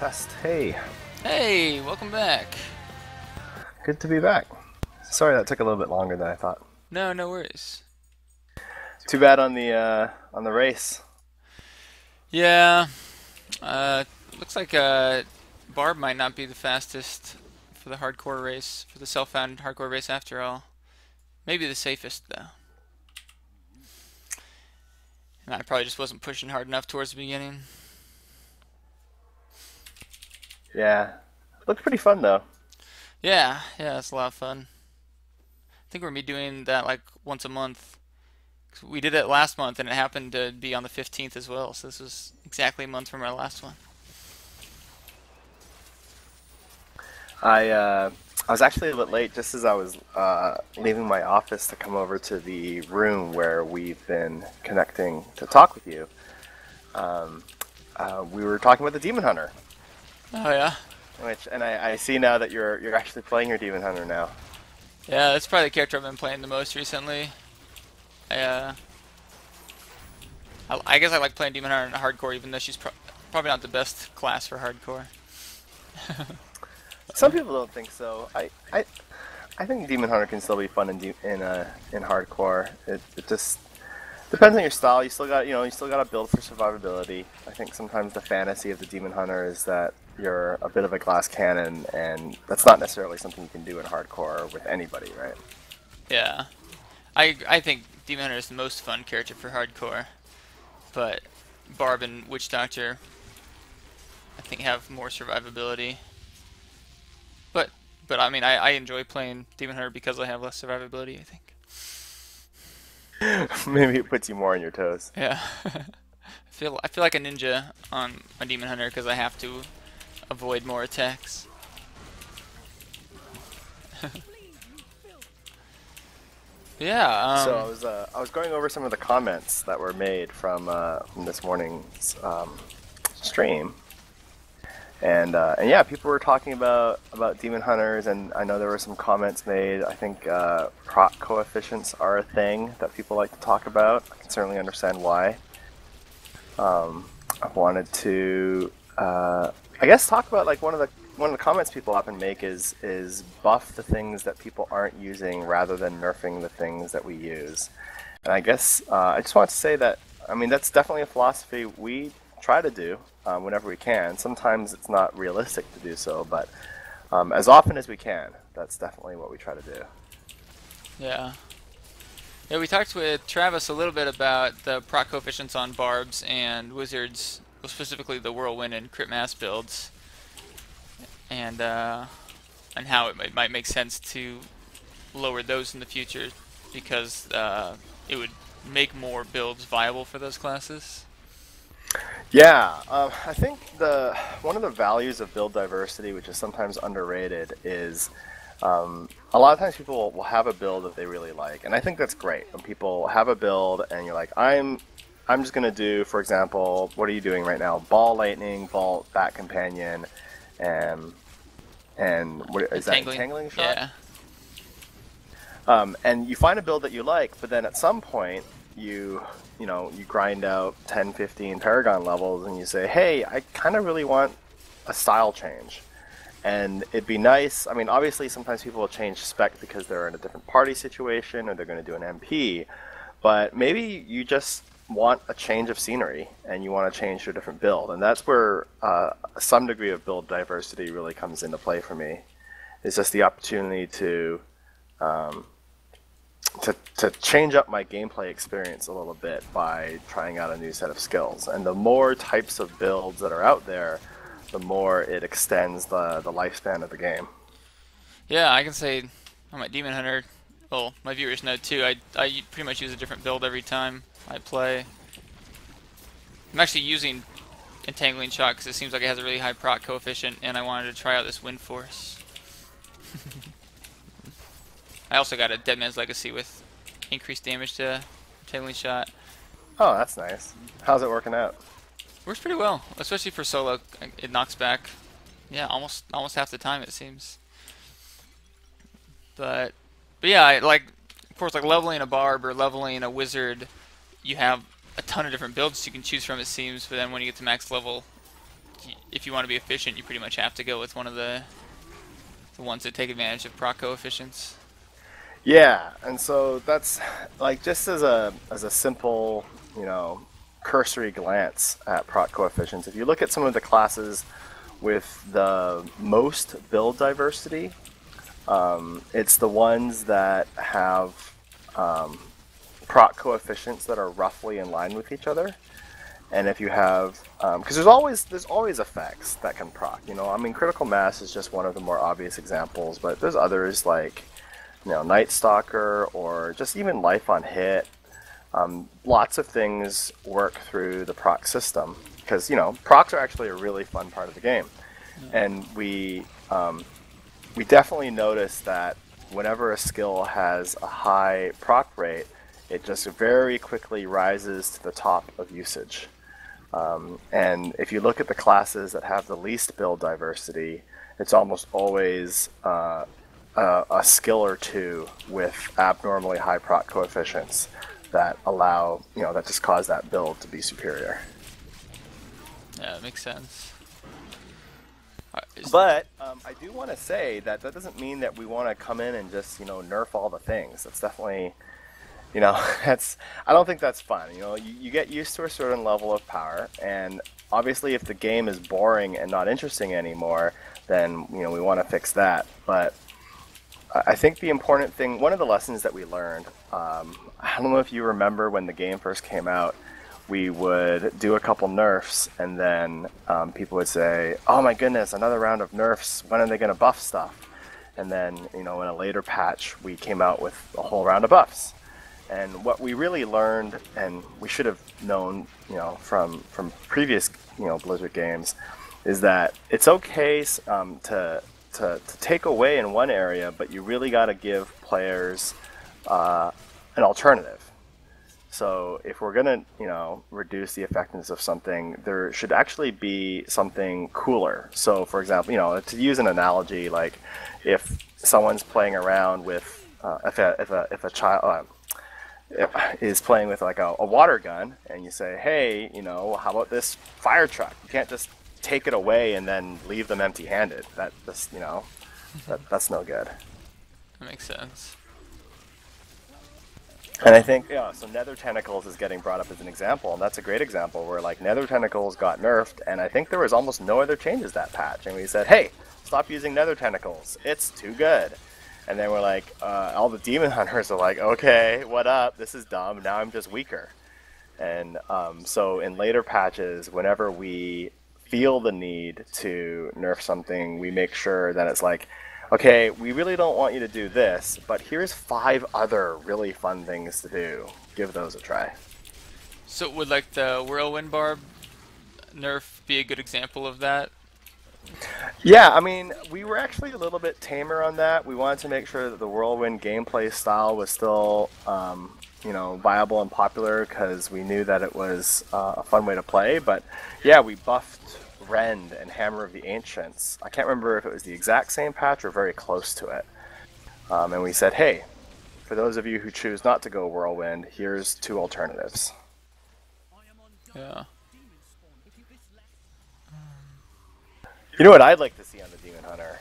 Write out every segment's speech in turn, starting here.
Test. Hey, Hey, welcome back. good to be back. Sorry that took a little bit longer than I thought. No, no worries. Too bad on the race. Yeah, uh, looks like Barb might not be the fastest for the hardcore race, for the self-founded hardcore race after all. Maybe the safest though. And I probably just wasn't pushing hard enough towards the beginning. Yeah, looked pretty fun though. Yeah, it's a lot of fun. I think we're gonna be doing that like once a month. 'Cause we did it last month, and it happened to be on the 15th as well. So this was exactly a month from our last one. I was actually a bit late, just as I was leaving my office to come over to the room where we've been connecting to talk with you. Um, we were talking about the Demon Hunter, Oh yeah, I see now that you're actually playing your Demon Hunter now. yeah. That's probably the character I've been playing the most recently. I uh, I guess I like playing Demon Hunter in hardcore, even though she's probably not the best class for hardcore. Some people don't think so. I think Demon Hunter can still be fun in hardcore. It just depends on your style. You still got to build for survivability. I think sometimes the fantasy of the Demon Hunter is that you're a bit of a glass cannon, and that's not necessarily something you can do in hardcore with anybody, right? Yeah, I think Demon Hunter is the most fun character for hardcore, but Barb and Witch Doctor I think have more survivability. But I mean I enjoy playing Demon Hunter because I have less survivability, I think. Maybe it puts you more on your toes. Yeah. I feel like a ninja on a Demon Hunter because I have to avoid more attacks. Yeah, So I was going over some of the comments that were made from this morning's stream, and yeah, people were talking about demon hunters, and I know there were some comments made. I think proc coefficients are a thing that people like to talk about. I can certainly understand why. I wanted to, I guess, talk about like one of the comments people often make is buff the things that people aren't using rather than nerfing the things that we use. And I guess I just want to say that I mean that's definitely a philosophy we try to do whenever we can. Sometimes it's not realistic to do so, but as often as we can, that's definitely what we try to do. yeah. Yeah, we talked with Travis a little bit about the proc coefficients on Barbs and Wizards, well, specifically the Whirlwind and Crit Mass builds, and how it might make sense to lower those in the future because it would make more builds viable for those classes. Yeah, I think the one of the values of build diversity, which is sometimes underrated, is a lot of times people will have a build that they really like, and I think that's great when people have a build and you're like, I'm just gonna do, for example, what are you doing right now? Ball Lightning, Vault, Bat Companion, and what is that? Entangling. Entangling Shot? Yeah. And you find a build that you like, but then at some point you grind out 10, 15 Paragon levels, and you say, hey, I kind of really want a style change. And it'd be nice. I mean, obviously, sometimes people will change spec because they're in a different party situation or they're going to do an MP. But maybe you just want a change of scenery and you want to change to a different build. And that's where some degree of build diversity really comes into play for me. It's just the opportunity um, to change up my gameplay experience a little bit by trying out a new set of skills. And the more types of builds that are out there, the more it extends the lifespan of the game. Yeah, I can say on my Demon Hunter, well, my viewers know too, I pretty much use a different build every time I play. I'm actually using Entangling Shot because it seems like it has a really high proc coefficient, and I wanted to try out this Wind Force. I also got a Dead Man's Legacy with increased damage to Entangling Shot. Oh, that's nice. How's it working out? Works pretty well, especially for solo. It knocks back, yeah, almost half the time it seems. But yeah, like of course, like leveling a barb or leveling a wizard, you have a ton of different builds you can choose from. It seems, but then when you get to max level, if you want to be efficient, you pretty much have to go with one of the ones that take advantage of proc coefficients. Yeah, and so that's like just as a simple, you know, cursory glance at proc coefficients. If you look at some of the classes with the most build diversity, it's the ones that have proc coefficients that are roughly in line with each other. And if you have, because there's always effects that can proc. You know, I mean, critical mass is just one of the more obvious examples, but there's others like, you know, Night Stalker or just even life on hit. Lots of things work through the proc system because, you know, procs are actually a really fun part of the game, and we definitely notice that whenever a skill has a high proc rate, it just very quickly rises to the top of usage. And if you look at the classes that have the least build diversity, it's almost always a skill or two with abnormally high proc coefficients that allow, you know, that just cause that build to be superior. Yeah, that makes sense. But I do want to say that doesn't mean that we want to come in and just, you know, nerf all the things. That's definitely, you know, I don't think that's fun. You know, you get used to a certain level of power, and obviously if the game is boring and not interesting anymore, then, you know, we want to fix that. But I think the important thing, one of the lessons that we learned, I don't know if you remember when the game first came out, we would do a couple nerfs, and then people would say, oh my goodness, another round of nerfs, when are they going to buff stuff? And then, you know, in a later patch, we came out with a whole round of buffs. And what we really learned, and we should have known, you know, from previous, you know, Blizzard games, is that it's okay to take away in one area, but you really got to give players an alternative. So if we're gonna, you know, reduce the effectiveness of something, there should actually be something cooler. So, for example, you know, to use an analogy, like if someone's playing around with, if a child is playing with like a water gun, and you say, hey, you know, how about this fire truck? You can't just take it away and then leave them empty-handed. That's, you know, that's no good. That makes sense. And I think, yeah, so Nether Tentacles is getting brought up as an example, and that's a great example where, like, Nether Tentacles got nerfed, and I think there was almost no other changes that patch, and we said, hey, stop using Nether Tentacles, it's too good. And then we're like, all the Demon Hunters are like, okay, what up, this is dumb, now I'm just weaker. And so in later patches, whenever we feel the need to nerf something, we make sure that it's like, okay, we really don't want you to do this, but here's 5 other really fun things to do. Give those a try. So would like the Whirlwind Barb nerf be a good example of that? Yeah, I mean, we were actually a little bit tamer on that. We wanted to make sure that the Whirlwind gameplay style was still, you know, viable and popular because we knew that it was a fun way to play. But yeah, we buffed Rend and Hammer of the Ancients. I can't remember if it was the exact same patch or very close to it. And we said, hey, for those of you who choose not to go Whirlwind, here's 2 alternatives. Yeah. You know what I'd like to see on the Demon Hunter?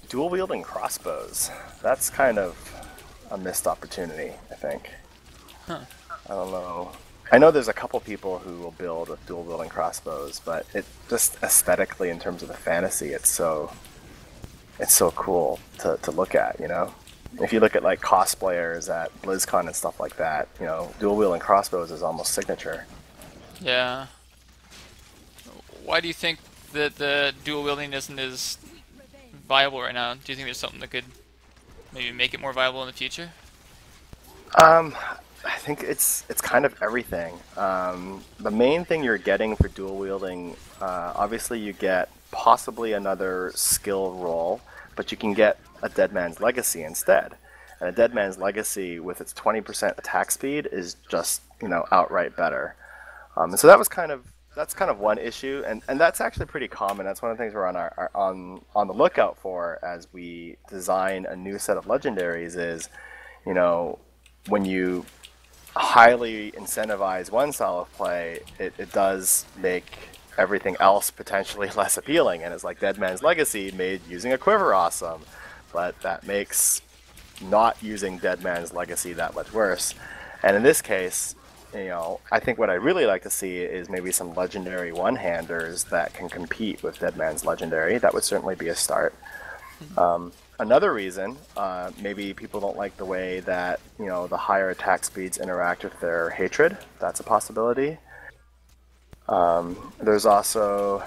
Dual wielding crossbows. That's kind of a missed opportunity, I think. Huh. I don't know. I know there's a couple people who will build with dual wielding crossbows, but it just aesthetically, in terms of the fantasy, it's so cool to look at, you know? If you look at like cosplayers at BlizzCon and stuff like that, you know, dual wielding crossbows is almost signature. Yeah. Why do you think that the dual wielding isn't as viable right now? Do you think there's something that could maybe make it more viable in the future? I think it's kind of everything. The main thing you're getting for dual wielding, obviously you get possibly another skill roll, but you can get a Dead Man's Legacy instead. And a Dead Man's Legacy with its 20% attack speed is just, you know, outright better. And so that's kind of one issue, and that's actually pretty common. That's one of the things we're on the lookout for as we design a new set of legendaries is, you know, when you highly incentivize one style of play, it does make everything else potentially less appealing. And it's like Dead Man's Legacy made using a quiver awesome, but that makes not using Dead Man's Legacy that much worse. And in this case, I think what I'd really like to see is maybe some legendary one-handers that can compete with Dead Man's Legendary. That would certainly be a start. Another reason, maybe people don't like the way that, the higher attack speeds interact with their hatred. That's a possibility. There's also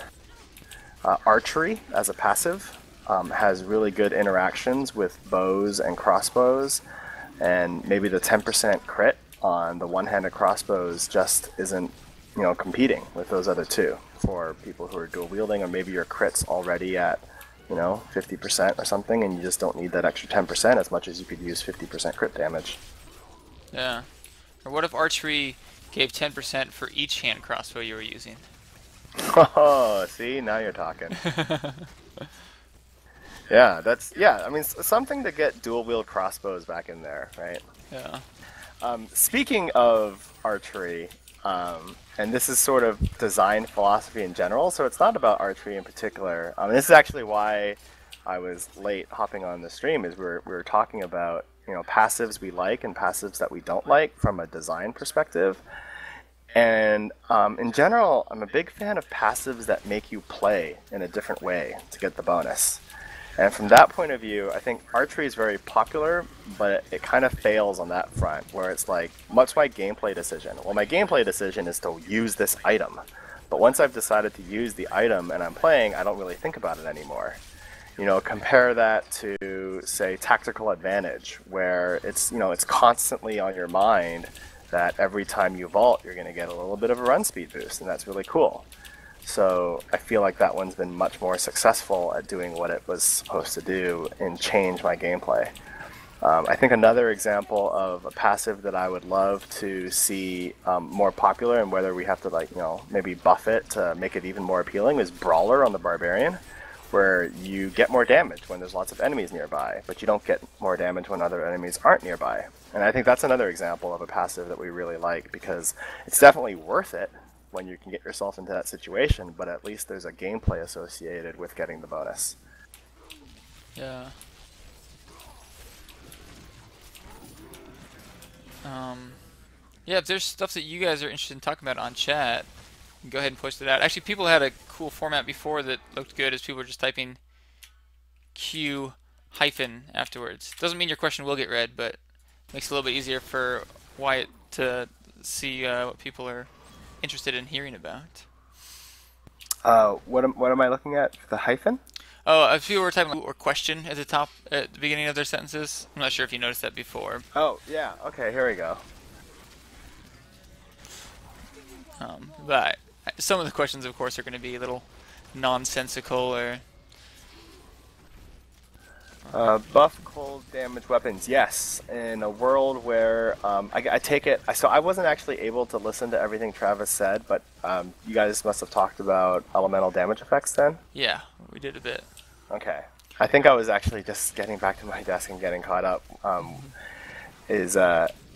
archery as a passive. Has really good interactions with bows and crossbows, and maybe the 10% crit on the one-handed crossbows just isn't, competing with those other two for people who are dual wielding, or maybe your crit's already at, 50% or something, and you just don't need that extra 10% as much as you could use 50% crit damage. Yeah. Or what if archery gave 10% for each hand crossbow you were using? Oh, see, now you're talking. Yeah, I mean, something to get dual wield crossbows back in there, right? Yeah. Speaking of archery, and this is sort of design philosophy in general, so it's not about archery in particular. This is actually why I was late hopping on the stream, is we were talking about, passives we like and passives that we don't like from a design perspective. And in general, I'm a big fan of passives that make you play in a different way to get the bonus. And from that point of view, I think archery is very popular, but it kind of fails on that front, where it's like, what's my gameplay decision? Well, my gameplay decision is to use this item. But once I've decided to use the item and I'm playing, I don't really think about it anymore. Compare that to, say, tactical advantage, where it's constantly on your mind that every time you vault, you're going to get a little bit of a run speed boost, and that's really cool. So I feel like that one's been much more successful at doing what it was supposed to do and change my gameplay. I think another example of a passive that I would love to see more popular, and whether we have to maybe buff it to make it even more appealing, is Brawler on the Barbarian, where you get more damage when there's lots of enemies nearby, but you don't get more damage when other enemies aren't nearby. And I think that's another example of a passive that we really like, because it's definitely worth it when you can get yourself into that situation, but at least there's a gameplay associated with getting the bonus. Yeah. Yeah, if there's stuff that you guys are interested in talking about on chat, go ahead and post it out. Actually, people had a cool format before that looked good, as people were just typing Q hyphen afterwards. Doesn't mean your question will get read, but makes it a little bit easier for Wyatt to see what people are interested in hearing about. What am I looking at? The hyphen? Oh, if people were typing or question at the top at the beginning of their sentences. I'm not sure if you noticed that before. Oh, yeah. Okay, here we go. But some of the questions, of course, are going to be a little nonsensical or... Buff cold damage weapons, yes. In a world where I take it, so I wasn't actually able to listen to everything Travis said, but you guys must have talked about elemental damage effects then? Yeah, we did a bit. Okay. I think I was actually just getting back to my desk and getting caught up.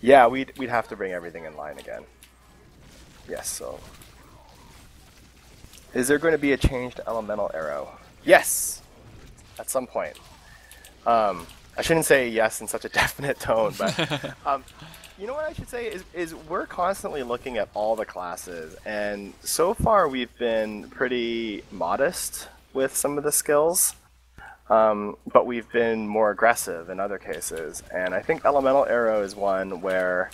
Yeah, we'd have to bring everything in line again. Yes, so. Is there going to be a change to elemental arrow? Yes! At some point. I shouldn't say yes in such a definite tone, but you know what I should say is we're constantly looking at all the classes, and so far we've been pretty modest with some of the skills, but we've been more aggressive in other cases, and I think elemental arrow is one where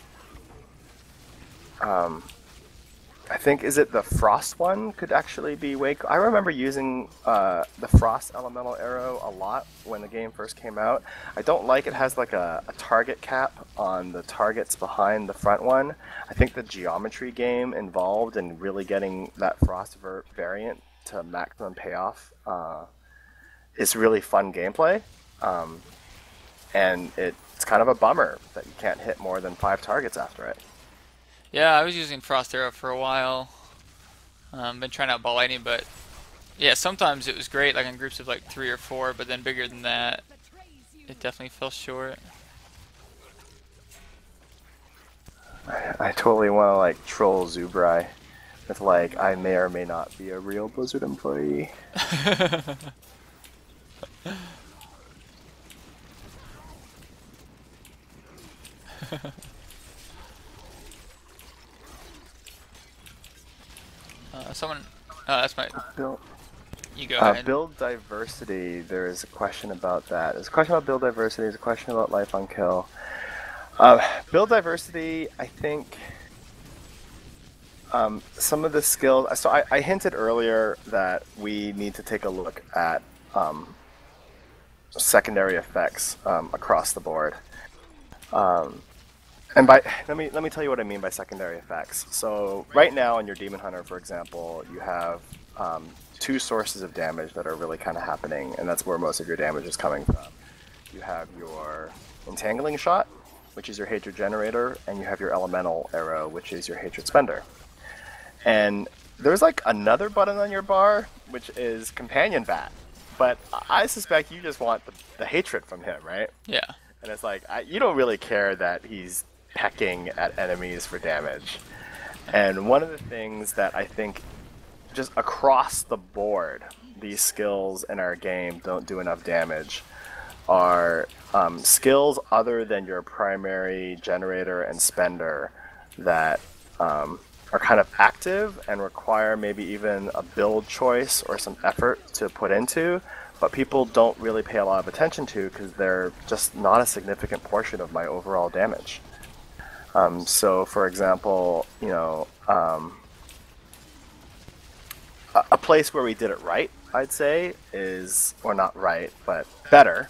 I think, is it the frost one could actually be way... I remember using the frost elemental arrow a lot when the game first came out. I don't like it has like a target cap on the targets behind the front one. I think the geometry game involved in really getting that frost variant to maximum payoff is really fun gameplay. And it's kind of a bummer that you can't hit more than 5 targets after it. Yeah, I was using Frost Arrow for a while. Been trying out Ball Lightning, but yeah, sometimes it was great, like in groups of like 3 or 4, but then bigger than that, it definitely fell short. I totally want to like troll Zubrai with like I may or may not be a real Blizzard employee. Someone, that's my. Build, You go ahead. build diversity. There is a question about that. There's a question about build diversity. There's a question about life on kill. Build diversity. I think some of the skills. So I hinted earlier that we need to take a look at secondary effects across the board. And by let me tell you what I mean by secondary effects. So right now in your Demon Hunter, for example, you have two sources of damage that are really kind of happening, and that's where most of your damage is coming from. You have your Entangling Shot, which is your Hatred Generator, and you have your Elemental Arrow, which is your Hatred Spender. And there's like another button on your bar, which is Companion Bat. But I suspect you just want the hatred from him, right? Yeah. And it's like, you don't really care that he's pecking at enemies for damage. And one of the things that I think just across the board, these skills in our game don't do enough damage are skills other than your primary generator and spender that are kind of active and require maybe even a build choice or some effort to put into, but people don't really pay a lot of attention to because they're just not a significant portion of my overall damage. So, for example, you know, a place where we did it right, I'd say, is, or not right, but better,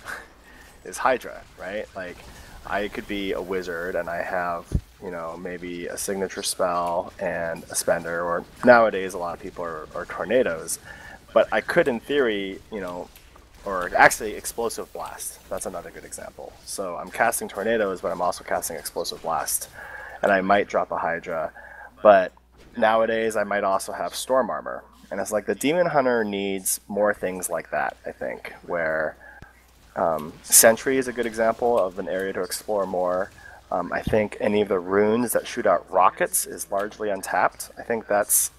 is Hydra, right? Like, I could be a wizard and I have, you know, maybe a signature spell and a spender, or nowadays a lot of people are tornadoes, but I could, in theory, you know, or actually Explosive Blast. That's another good example. So I'm casting tornadoes, but I'm also casting Explosive Blast, and I might drop a Hydra, but nowadays I might also have Storm Armor, and it's like the Demon Hunter needs more things like that, I think, where Sentry is a good example of an area to explore more. I think any of the runes that shoot out rockets is largely untapped. I think that's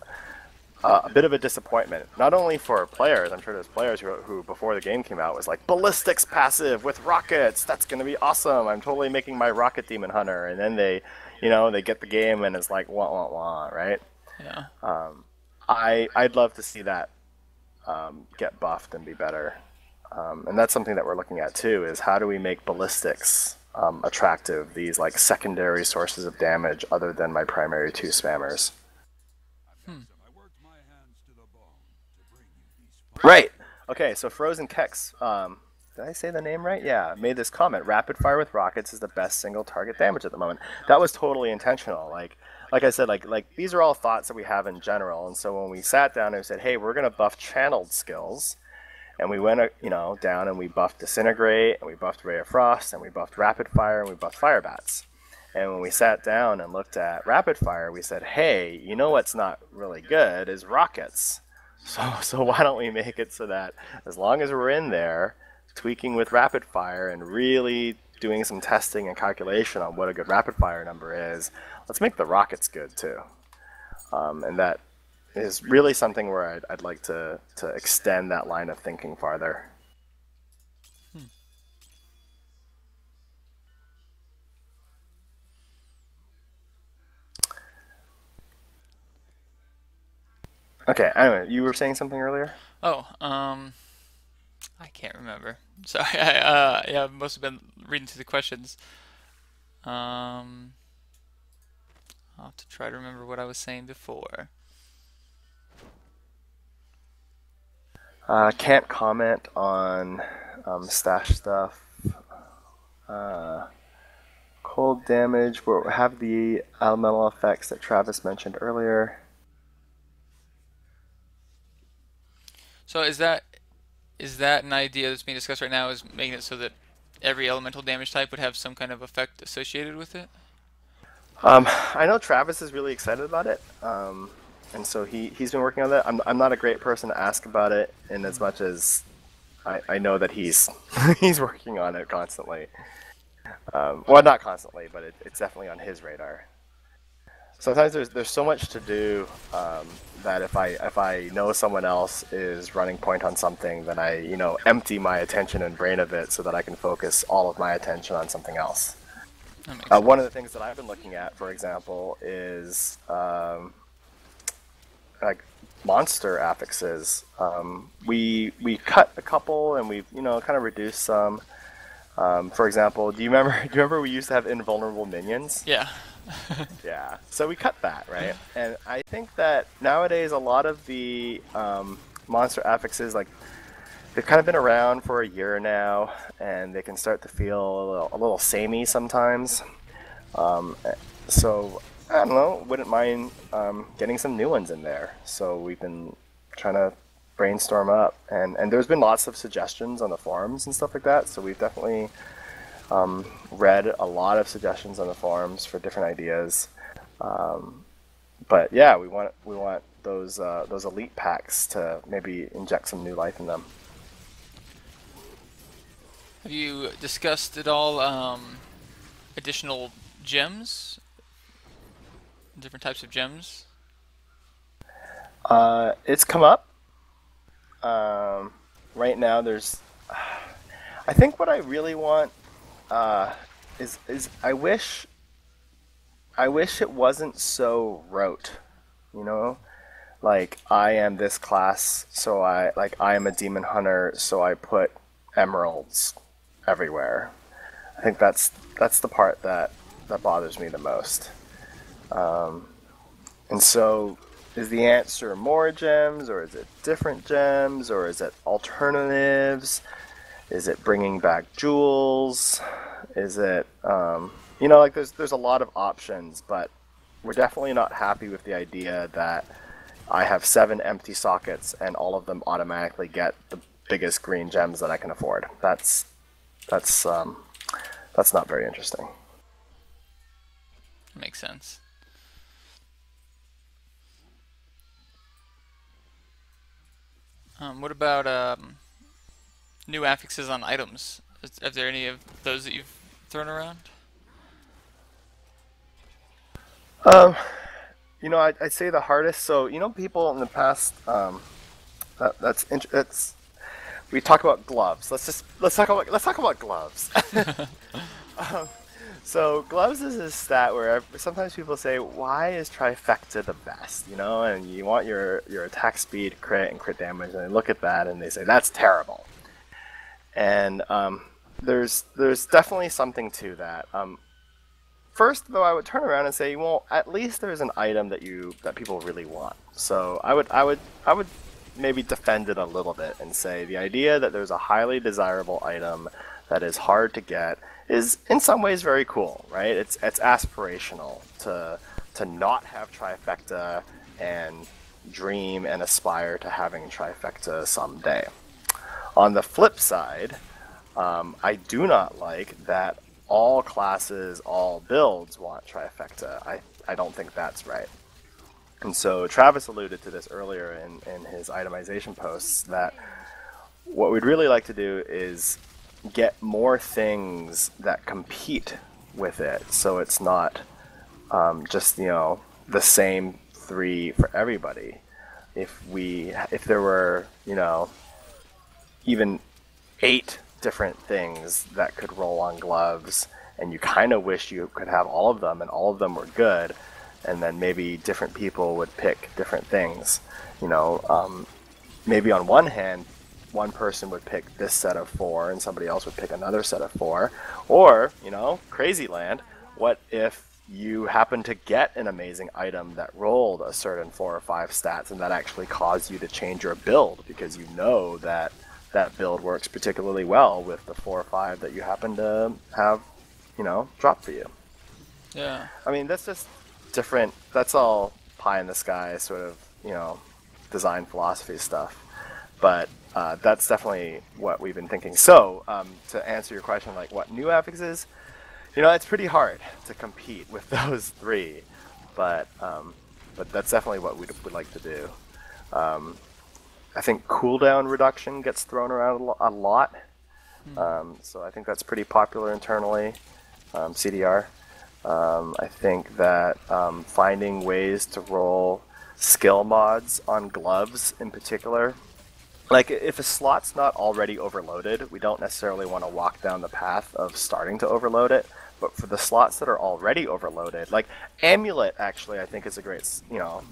a bit of a disappointment, not only for players. I'm sure there's players who before the game came out was like, ballistics passive with rockets, that's going to be awesome, I'm totally making my rocket Demon Hunter, and then they, you know, they get the game and it's like wah wah wah, right? Yeah. I'd love to see that get buffed and be better, and that's something that we're looking at too, is how do we make ballistics attractive, these like secondary sources of damage other than my primary two spammers. Right. Okay, so Frozen Kex, did I say the name right? Yeah, made this comment. Rapid fire with rockets is the best single target damage at the moment. That was totally intentional. Like I said, like these are all thoughts that we have in general. And so when we sat down and we said, hey, we're gonna buff channeled skills, and we went, you know, down and we buffed Disintegrate, and we buffed Ray of Frost, and we buffed Rapid Fire, and we buffed Fire Bats. And when we sat down and looked at Rapid Fire, we said, hey, you know what's not really good is rockets. So why don't we make it so that as long as we're in there, tweaking with Rapid Fire and really doing some testing and calculation on what a good Rapid Fire number is, let's make the rockets good too. And that is really something where I'd like to extend that line of thinking farther. Okay, anyway, you were saying something earlier? Oh, I can't remember. Sorry, yeah, I must have been reading through the questions. I'll have to try to remember what I was saying before. Can't comment on stash stuff. Cold damage, we'll have the elemental effects that Travis mentioned earlier. So is that an idea that's being discussed right now, is making it so that every elemental damage type would have some kind of effect associated with it? I know Travis is really excited about it, and so he's been working on that. I'm not a great person to ask about it, in as much as I know that he's he's working on it constantly. Well, not constantly, but it's definitely on his radar. sometimes there's so much to do that if I know someone else is running point on something, then I empty my attention and brain of it so that I can focus all of my attention on something else. That makes One of sense. the things that I've been looking at, for example, is like monster affixes. We cut a couple and we've kind of reduced some. For example, do you remember we used to have invulnerable minions? Yeah. Yeah. So we cut that, right? And I think that nowadays a lot of the monster affixes, like they've kind of been around for a year now, and they can start to feel a little samey sometimes. Um, so I don't know, wouldn't mind getting some new ones in there. So we've been trying to brainstorm up, and there's been lots of suggestions on the forums and stuff like that. So we've definitely read a lot of suggestions on the forums for different ideas. But yeah, we want those elite packs to maybe inject some new life in them. Have you discussed at all additional gems, different types of gems? It's come up. Um, right now, there's. I think what I really want uh, is I wish it wasn't so rote, you know. Like I am this class, so I am a demon hunter, so I put emeralds everywhere. I think that's the part that bothers me the most. And so, is the answer more gems, or is it different gems, or is it alternatives? Is it bringing back jewels? Is it, like there's a lot of options, but we're definitely not happy with the idea that I have 7 empty sockets and all of them automatically get the biggest green gems that I can afford. That's not very interesting. Makes sense. What about new affixes on items? Are there any of those that you've thrown around? Um, I'd say the hardest. So, people in the past, that's we talk about gloves. Let's talk about gloves. um, so gloves is a stat where sometimes people say, "Why is trifecta the best?" And you want your attack speed, crit, and crit damage, and they look at that and they say that's terrible. And there's definitely something to that. First, though, I would turn around and say, well, at least there's an item that people really want. So I would maybe defend it a little bit and say the idea that there's a highly desirable item that is hard to get is in some ways very cool, right? It's aspirational to not have trifecta and dream and aspire to having trifecta someday. On the flip side, I do not like that all classes, all builds want trifecta. I don't think that's right. And so Travis alluded to this earlier in his itemization posts that what we'd really like to do is get more things that compete with it, so it's not just the same 3 for everybody. If there were even 8 different things that could roll on gloves, and you kind of wish you could have all of them, and all of them were good, and then maybe different people would pick different things. Maybe on one hand, one person would pick this set of 4, and somebody else would pick another set of 4. Or, crazy land, what if you happen to get an amazing item that rolled a certain 4 or 5 stats, and that actually caused you to change your build because you know that that build works particularly well with the 4 or 5 that you happen to have, drop for you. Yeah. I mean, that's just different. That's all pie in the sky sort of, design philosophy stuff. But that's definitely what we've been thinking. So, to answer your question, like what new affixes, it's pretty hard to compete with those 3. But that's definitely what we'd like to do. I think cooldown reduction gets thrown around a lot. Hmm. So I think that's pretty popular internally, CDR. I think that finding ways to roll skill mods on gloves in particular, like if a slot's not already overloaded, we don't necessarily want to walk down the path of starting to overload it. But for the slots that are already overloaded, like Amulet, actually, I think is a great,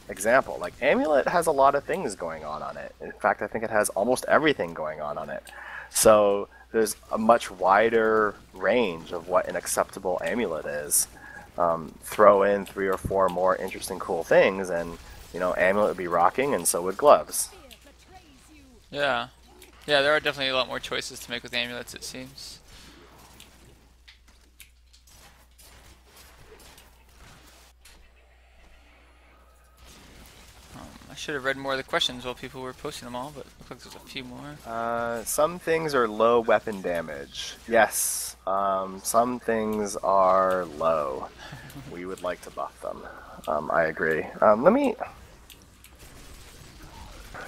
example. Like Amulet has a lot of things going on it. In fact, I think it has almost everything going on it. So there's a much wider range of what an acceptable amulet is. Throw in 3 or 4 more interesting, cool things, and amulet would be rocking, and so would gloves. Yeah. Yeah, there are definitely a lot more choices to make with amulets, it seems. I should have read more of the questions while people were posting them all, but it looks like there's a few more. Some things are low weapon damage. Yes, some things are low. We would like to buff them. I agree. Let me.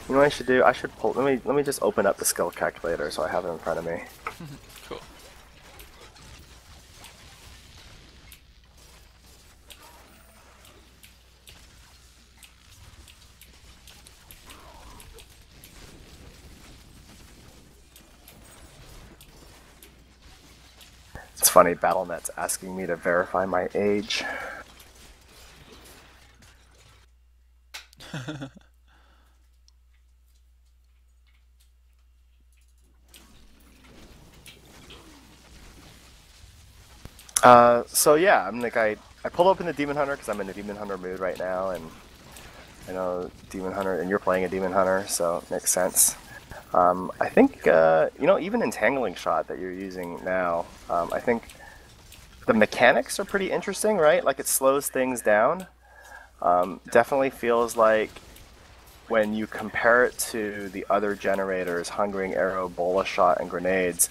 You know what I should do? I should pull. Let me just open up the skill calculator so I have it in front of me. Cool. It's funny, BattleNet's asking me to verify my age. So yeah, I'm like I pulled open the Demon Hunter because I'm in the Demon Hunter mood right now, and I know Demon Hunter, and you're playing a Demon Hunter, so it makes sense. I think even Entangling Shot that you're using now, I think the mechanics are pretty interesting, right? Like it slows things down. Definitely feels like when you compare it to the other generators, Hungering Arrow, Bola Shot, and Grenades,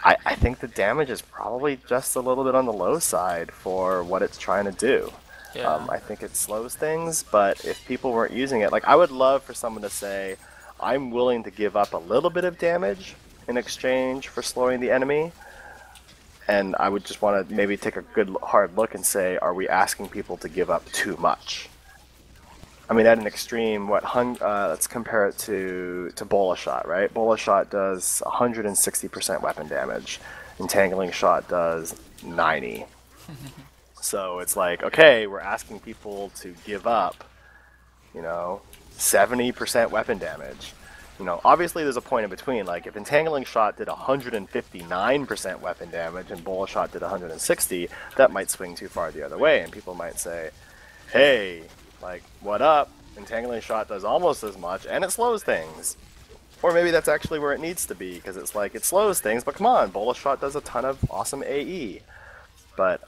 I think the damage is probably just a little bit on the low side for what it's trying to do. Yeah. I think it slows things, but if people weren't using it, like I would love for someone to say, I'm willing to give up a little bit of damage in exchange for slowing the enemy. And I would just want to maybe take a good hard look and say, are we asking people to give up too much? I mean, at an extreme, let's compare it to Bola Shot, right? Bola Shot does 160% weapon damage. Entangling Shot does 90. So it's like, okay, we're asking people to give up, 70% weapon damage. Obviously there's a point in between. Like if Entangling Shot did 159% weapon damage and Bola Shot did 160, that might swing too far the other way, and people might say, hey, like, what up? Entangling Shot does almost as much, and it slows things. Or maybe that's actually where it needs to be, because it's like, it slows things, but come on, Bola Shot does a ton of awesome AE. But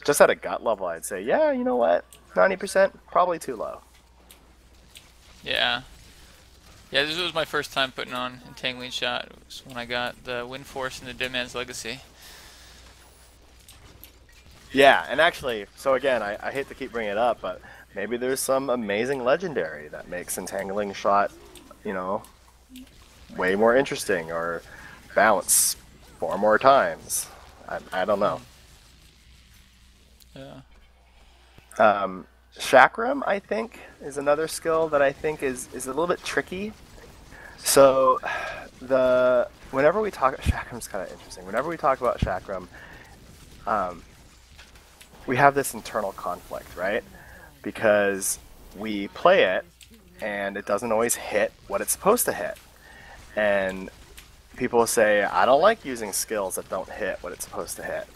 just at a gut level, I'd say, yeah, you know what? 90%, probably too low. Yeah. Yeah, this was my first time putting on Entangling Shot. It was when I got the Wind Force and the Dead Man's Legacy. Yeah, and actually, so again, I hate to keep bringing it up, but maybe there's some amazing legendary that makes Entangling Shot, way more interesting, or bounce 4 more times. I don't know. Yeah. Chakram, I think, is another skill that I think is a little bit tricky. So, whenever we talk, Chakram's kind of interesting. Whenever we talk about Chakram, we have this internal conflict, right? Because we play it, and it doesn't always hit what it's supposed to hit. And people say, I don't like using skills that don't hit what it's supposed to hit,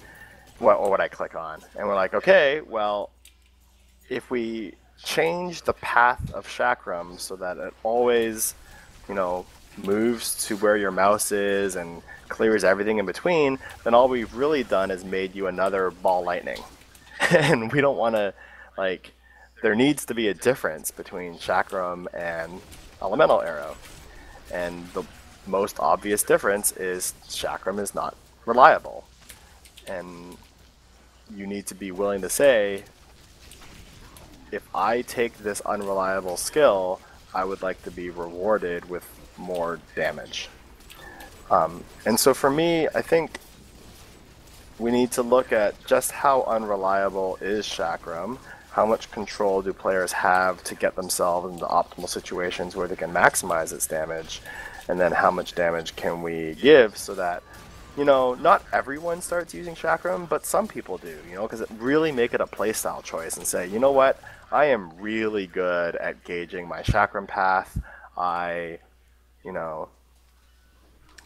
or what I click on. And we're like, okay, well, if we change the path of Chakram so that it always, moves to where your mouse is and clears everything in between, then all we've really done is made you another ball lightning. And we don't want to, there needs to be a difference between Chakram and Elemental Arrow. And the most obvious difference is Chakram is not reliable. And you need to be willing to say, if I take this unreliable skill, I would like to be rewarded with more damage. And so for me, I think, we need to look at just how unreliable is Chakram, how much control do players have to get themselves into optimal situations where they can maximize its damage, and then how much damage can we give so that, you know, not everyone starts using Chakram, but some people do, you know, because it really make it a playstyle choice and say, you know what, I am really good at gauging my Chakram path. I, you know,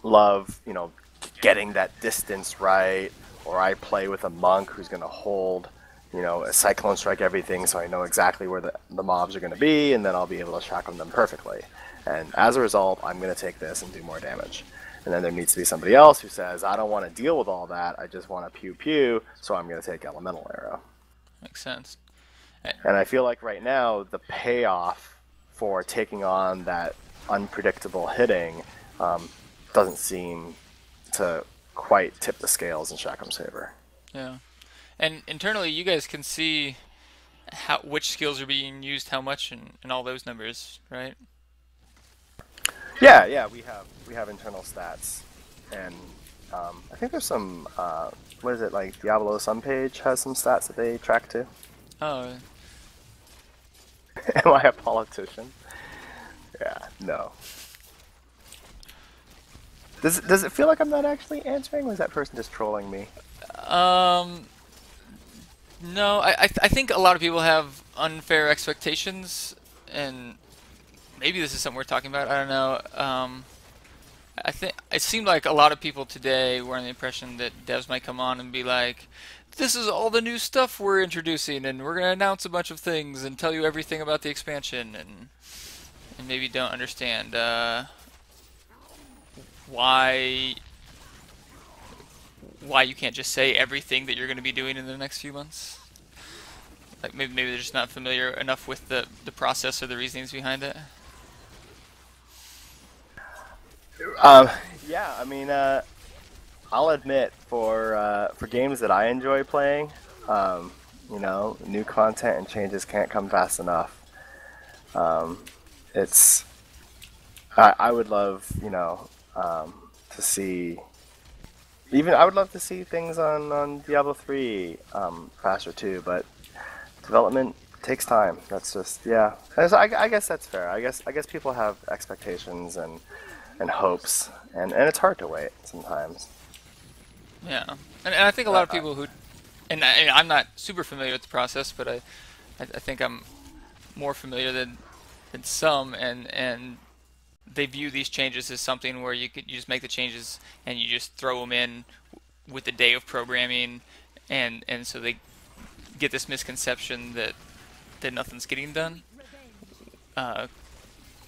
love, you know, getting that distance right, or I play with a monk who's going to hold, you know, a cyclone strike everything, so I know exactly where the mobs are going to be, and then I'll be able to Chakram them perfectly. And as a result, I'm going to take this and do more damage. And then there needs to be somebody else who says, I don't want to deal with all that, I just want to pew pew, so I'm going to take Elemental Arrow. Makes sense. And I feel like right now, the payoff for taking on that unpredictable hitting doesn't seem to quite tip the scales in Chakram's favor. Yeah. And internally, you guys can see which skills are being used, how much, and all those numbers, right? Yeah, we have internal stats, and I think there's some what is it, like Diablo Sun page has some stats that they track too. Oh. Am I a politician? Yeah, no. Does it feel like I'm not actually answering, or is that person just trolling me? No, I think a lot of people have unfair expectations, and maybe this is something we're talking about. I don't know. I think it seemed like a lot of people today were under the impression that devs might come on and be like, "This is all the new stuff we're introducing, and we're gonna announce a bunch of things and tell you everything about the expansion," and maybe don't understand why you can't just say everything that you're going to be doing in the next few months. Like maybe they're just not familiar enough with the process or the reasonings behind it. Yeah, I mean, I'll admit for games that I enjoy playing, you know, new content and changes can't come fast enough. It's I would love, you know, to see. Even I would love to see things on Diablo 3 faster too, but development takes time. That's just, yeah. I guess that's fair. I guess people have expectations and hopes, and it's hard to wait sometimes. Yeah, and I think a lot of people who, and I'm not super familiar with the process, but I think I'm more familiar than some, and they view these changes as something where you just make the changes and you just throw them in with a day of programming, and so they get this misconception that nothing's getting done.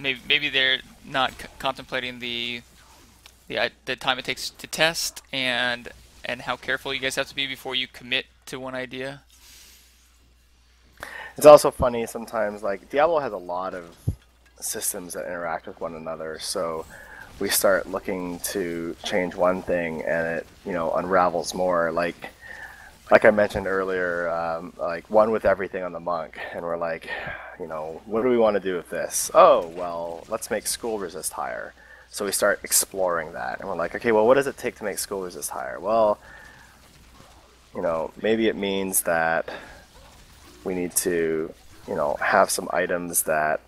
Maybe they're not contemplating the time it takes to test and how careful you guys have to be before you commit to one idea. It's also funny sometimes, like Diablo has a lot of systems that interact with one another, so we start looking to change one thing and it, you know, unravels more. Like I mentioned earlier, like one with everything on the monk, and we're like, you know, what do we want to do with this? Oh, well, let's make school resist higher. So we start exploring that, and we're like, okay, well, what does it take to make school resist higher? Well, you know, maybe it means that we need to, you know, have some items that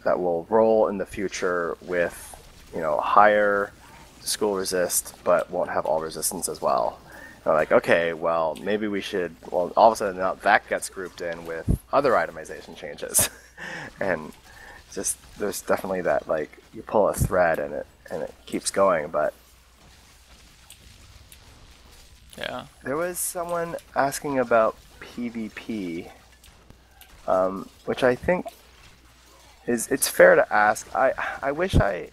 will roll in the future with, you know, higher school resist, but won't have all resistance as well. And we're like, okay, well, maybe we should, well, all of a sudden now that gets grouped in with other itemization changes. And just, there's definitely that, like, you pull a thread and it keeps going, but yeah. There was someone asking about PvP, which I think it's fair to ask. I wish I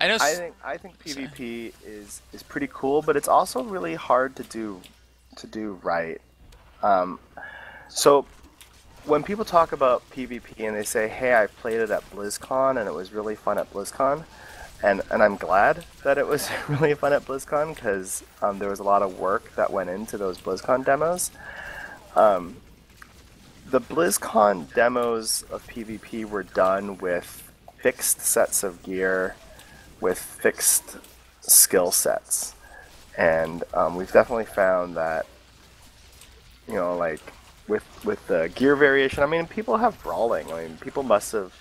know. I think PvP is pretty cool, but it's also really hard to do right. So when people talk about PvP and they say, "Hey, I played it at BlizzCon and it was really fun at BlizzCon," and I'm glad that it was really fun at BlizzCon because there was a lot of work that went into those BlizzCon demos. The BlizzCon demos of PvP were done with fixed sets of gear with fixed skill sets, and we've definitely found that, like with the gear variation. I mean, people have brawling. I mean, people must have,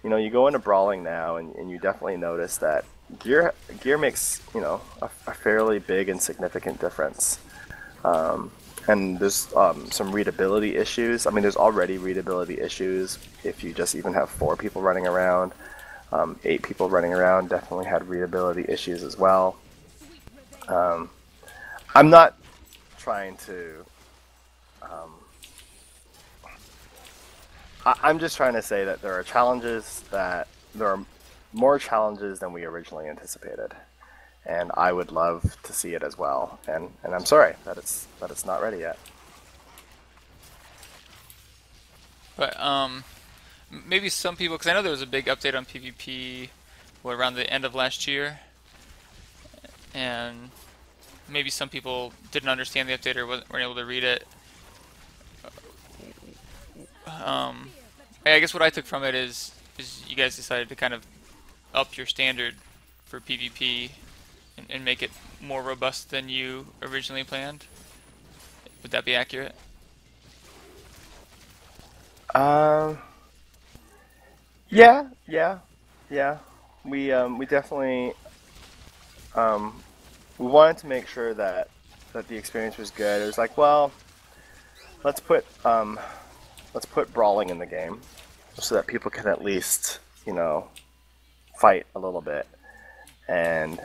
you go into brawling now, and you definitely notice that gear makes a fairly big and significant difference. And there's some readability issues. I mean, there's already readability issues if you just even have 4 people running around. 8 people running around definitely had readability issues as well. I'm not trying to. I'm just trying to say that there are more challenges than we originally anticipated, and I would love to see it as well. And I'm sorry that it's not ready yet. But maybe some people, because I know there was a big update on PvP, around the end of last year, and maybe some people didn't understand the update or weren't able to read it. I guess what I took from it is you guys decided to kind of up your standard for PvP and make it more robust than you originally planned. Would that be accurate? Um, yeah, yeah, yeah. We definitely we wanted to make sure that the experience was good. It was like, well, let's put let's put brawling in the game so that people can at least, fight a little bit, and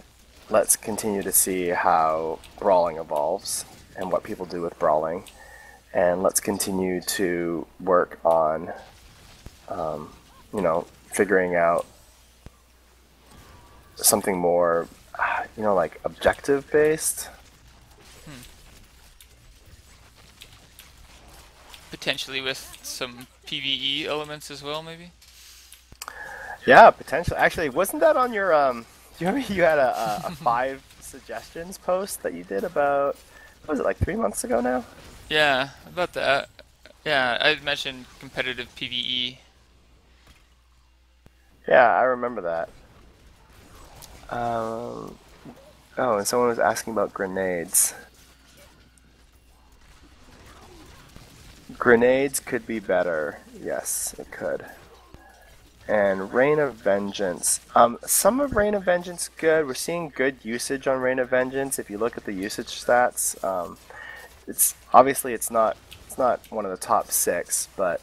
let's continue to see how brawling evolves and what people do with brawling, and let's continue to work on, figuring out something more, like objective based. Hmm. Potentially with some PvE elements as well, maybe? Yeah, potentially. Actually, wasn't that on your do you remember you had a 5 suggestions post that you did about, what was it, like 3 months ago now? Yeah, about that. Yeah, I mentioned competitive PvE. Yeah, I remember that. Um, oh, and someone was asking about grenades. Grenades could be better. Yes, it could. And Reign of Vengeance. Some of Reign of Vengeance good. We're seeing good usage on Reign of Vengeance. If you look at the usage stats, it's obviously it's not one of the top 6, but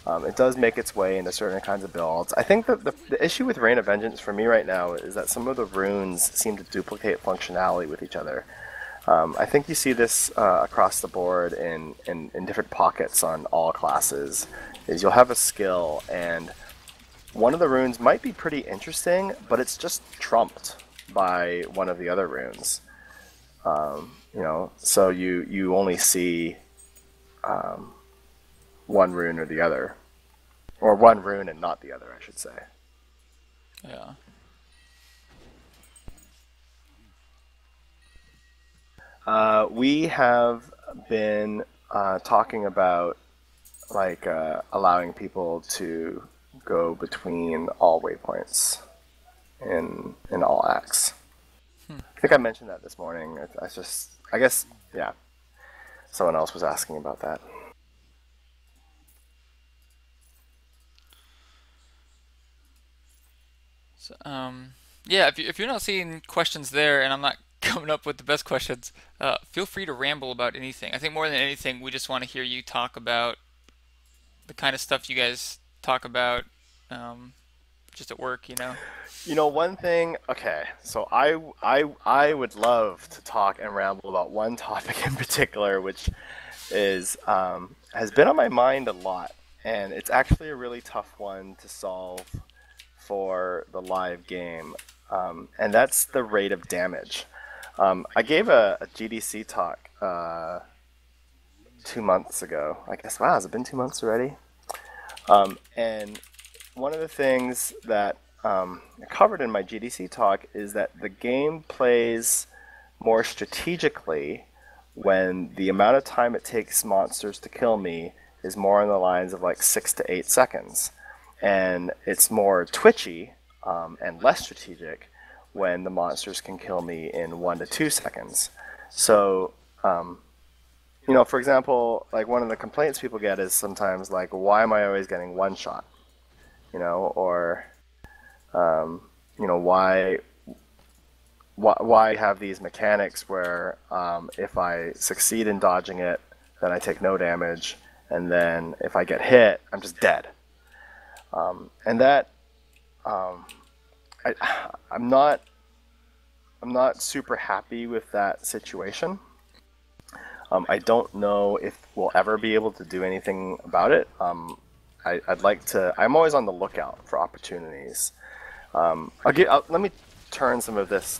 it does make its way into certain kinds of builds. I think that the issue with Reign of Vengeance for me right now is that some of the runes seem to duplicate functionality with each other. I think you see this across the board in different pockets on all classes. Is you'll have a skill, and one of the runes might be pretty interesting, but it's just trumped by one of the other runes. So you only see one rune or the other, or one rune and not the other, I should say. Yeah. We have been talking about allowing people to go between all waypoints in all acts. I think I mentioned that this morning. I guess, yeah. Someone else was asking about that. So, yeah, if you're not seeing questions there and I'm not coming up with the best questions, feel free to ramble about anything. I think more than anything, we just want to hear you talk about the kind of stuff you guys talk about, um, just at work. One thing. Okay, so I would love to talk and ramble about one topic in particular, which is has been on my mind a lot, and it's actually a really tough one to solve for the live game, and that's the rate of damage. I gave a GDC talk 2 months ago. I guess, wow, has it been 2 months already? And one of the things that I covered in my GDC talk is that the game plays more strategically when the amount of time it takes monsters to kill me is more on the lines of like 6 to 8 seconds. And it's more twitchy and less strategic when the monsters can kill me in 1 to 2 seconds. So, for example, like one of the complaints people get is sometimes like, why am I always getting one shot? Or why have these mechanics where if I succeed in dodging it, then I take no damage, and then if I get hit, I'm just dead. And that I'm not super happy with that situation. I don't know if we'll ever be able to do anything about it. I'd like to. I'm always on the lookout for opportunities. Let me turn some of this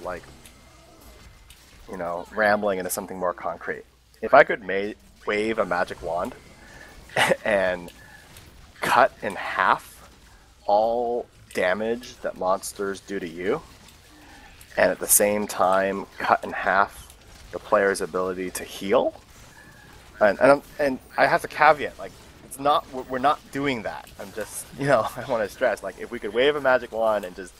rambling into something more concrete. If I could wave a magic wand and cut in half all damage that monsters do to you, and at the same time cut in half the player's ability to heal, and I have to caveat, like, it's not, we're not doing that. I'm just, I want to stress, like, if we could wave a magic wand and just,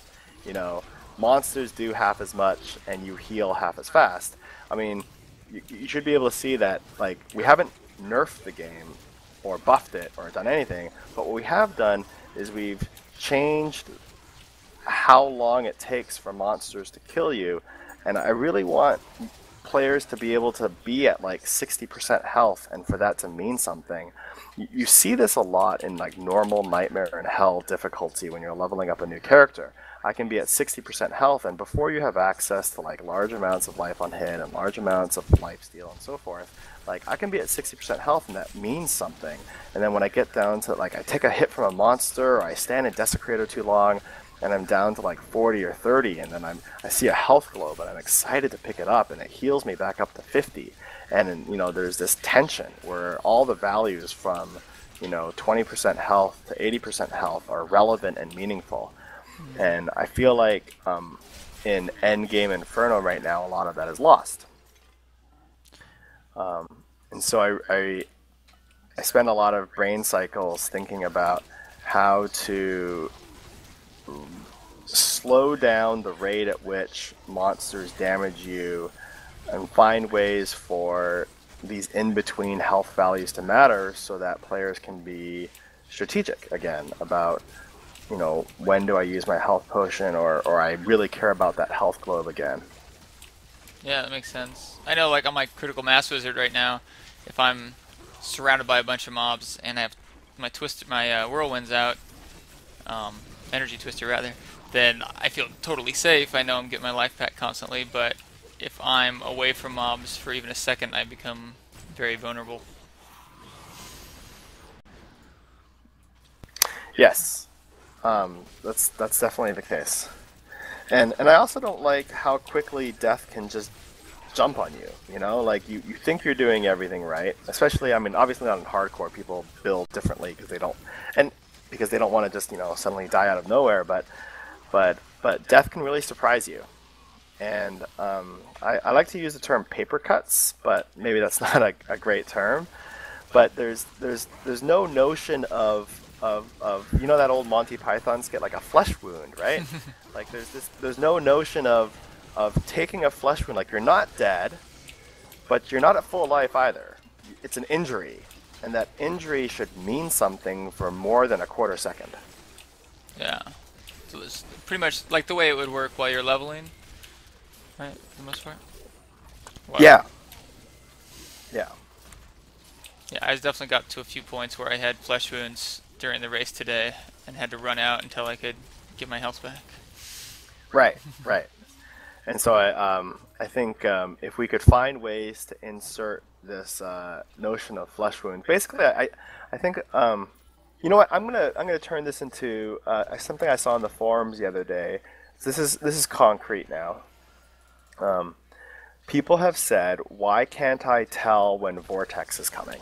monsters do half as much and you heal half as fast. I mean, you should be able to see that, like, we haven't nerfed the game or buffed it or done anything, but what we have done is we've changed how long it takes for monsters to kill you, and I really want players to be able to be at like 60% health and for that to mean something. You see this a lot in like normal Nightmare and Hell difficulty when you're leveling up a new character. I can be at 60% health, and before you have access to like large amounts of life on hit and large amounts of lifesteal and so forth, like I can be at 60% health and that means something. And then when I get down to like, I take a hit from a monster or I stand in Desecrator too long and I'm down to like 40 or 30, and then I see a health globe and I'm excited to pick it up and it heals me back up to 50. And there's this tension where all the values from 20% health to 80% health are relevant and meaningful. And I feel like in Endgame Inferno right now, a lot of that is lost. And so I spend a lot of brain cycles thinking about how to slow down the rate at which monsters damage you and find ways for these in-between health values to matter so that players can be strategic again about when do I use my health potion, or I really care about that health globe again. Yeah, that makes sense. I know, like, on my Critical Mass Wizard right now, if I'm surrounded by a bunch of mobs and I have my Whirlwinds out, Energy Twister rather, then I feel totally safe. I know I'm getting my life back constantly, but if I'm away from mobs for even a second, I become very vulnerable. Yes. That's definitely the case, and I also don't like how quickly death can just jump on you. Like you think you're doing everything right, especially, I mean, obviously not in hardcore. People build differently because they don't want to just suddenly die out of nowhere. But death can really surprise you, and I like to use the term paper cuts, but maybe that's not a great term. But there's no notion of that old Monty Python skit, like a flesh wound, right? Like there's no notion of taking a flesh wound. Like, you're not dead, but you're not at full life either. It's an injury, and that injury should mean something for more than a quarter second. Yeah. So it's pretty much like the way it would work while you're leveling, right? For the most part. Wow. Yeah. Yeah. Yeah, I definitely got to a few points where I had flesh wounds during the race today and had to run out until I could get my health back. Right. And so I think if we could find ways to insert this notion of flesh wound, basically, I think you know what, I'm gonna turn this into something I saw in the forums the other day. This is concrete now. People have said, why can't I tell when Vortex is coming?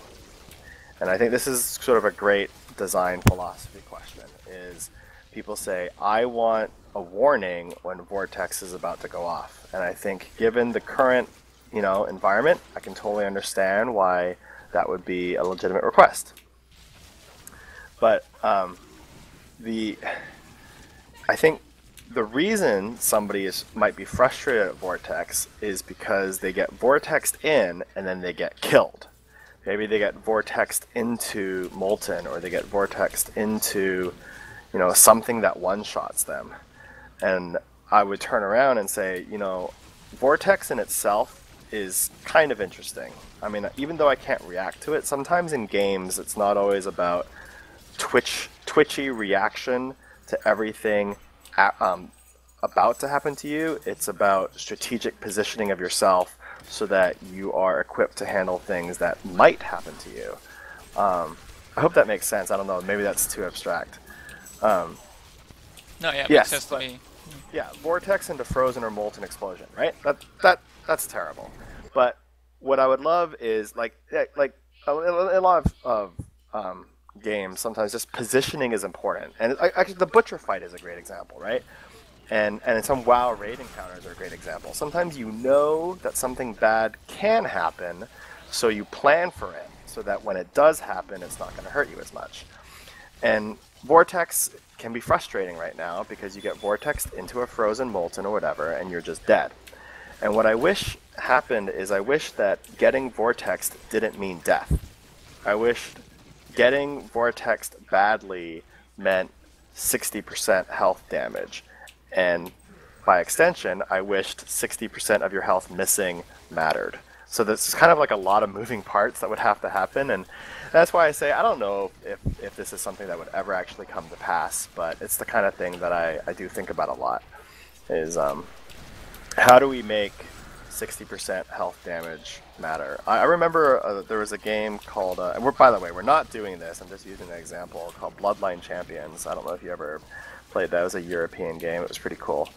And I think this is sort of a great design philosophy question. Is people say, I want a warning when Vortex is about to go off. And I think given the current environment, I can totally understand why that would be a legitimate request. But I think the reason might be frustrated at Vortex is because they get Vortexed in and then they get killed. Maybe they get Vortexed into Molten, or they get Vortexed into, something that one-shots them. And I would turn around and say, Vortex in itself is kind of interesting. I mean, even though I can't react to it, sometimes in games it's not always about twitchy reaction to everything about to happen to you. It's about strategic positioning of yourself so that you are equipped to handle things that might happen to you. I hope that makes sense. I don't know, maybe that's too abstract. No, yeah, it yes, makes sense to me. Yeah, Vortex into Frozen or Molten Explosion, right? That's terrible. But what I would love is like a lot of games, sometimes just positioning is important. And actually, the Butcher fight is a great example, right? And some WoW raid encounters are a great example. Sometimes you know that something bad can happen, so you plan for it, so that when it does happen, it's not going to hurt you as much. And Vortex can be frustrating right now because you get Vortexed into a Frozen, Molten, or whatever, and you're just dead. And what I wish happened is I wish that getting Vortexed didn't mean death. I wished getting Vortexed badly meant 60% health damage. And by extension, I wished 60% of your health missing mattered. So this is kind of like a lot of moving parts that would have to happen, and that's why I say I don't know if this is something that would ever actually come to pass, but it's the kind of thing that I do think about a lot, is how do we make 60% health damage matter? I remember there was a game called, and by the way, we're not doing this, I'm just using an example, called Bloodline Champions. I don't know if you ever played that. It was a European game. It was pretty cool.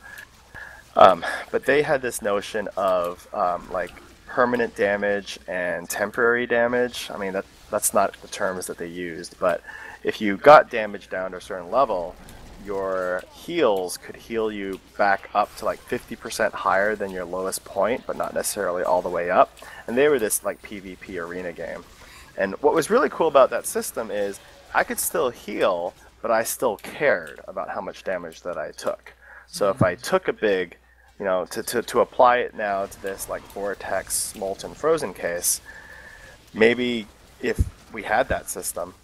But they had this notion of like permanent damage and temporary damage. I mean, that's not the terms that they used, but if you got damage down to a certain level, your heals could heal you back up to like 50% higher than your lowest point, but not necessarily all the way up. And they were this like PvP arena game. And what was really cool about that system is I could still heal, but I still cared about how much damage that I took. So if I took a big, to apply it now to this like Vortex, Molten, Frozen case, maybe if we had that system,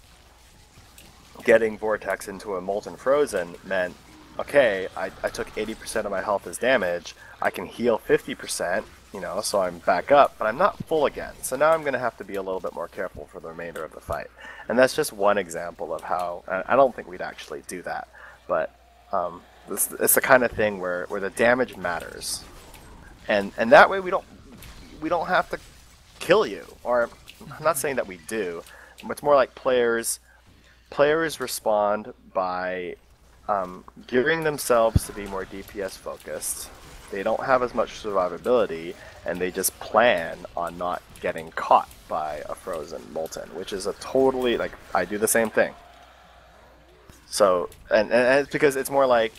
getting Vortex into a Molten Frozen meant, okay, I took 80% of my health as damage, I can heal 50%, so I'm back up, but I'm not full again. So now I'm going to have to be a little bit more careful for the remainder of the fight. And that's just one example of how, I don't think we'd actually do that, but it's the kind of thing where the damage matters. And that way we don't have to kill you. Or, I'm not saying that we do, but it's more like players respond by gearing themselves to be more DPS focused. They don't have as much survivability, and they just plan on not getting caught by a Frozen Molten, which is a totally, like, I do the same thing. So, and it's because it's more like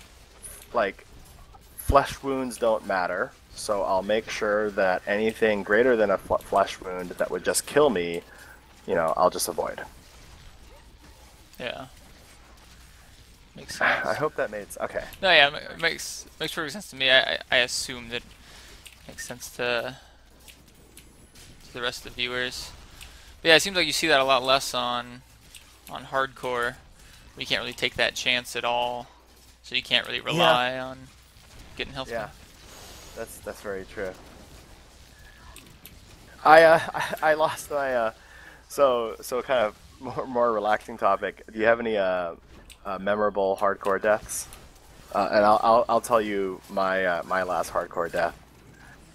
flesh wounds don't matter, so I'll make sure that anything greater than a flesh wound that would just kill me, I'll just avoid. Yeah. Makes sense. I hope that made sense. Okay. No, yeah, it makes perfect sense to me. I assume that makes sense to the rest of the viewers. But yeah, it seems like you see that a lot less on hardcore. You can't really take that chance at all, so you can't really rely on getting health. Yeah, that's very true. I lost my so kind of more relaxing topic. Do you have any memorable hardcore deaths? And I'll tell you my my last hardcore death.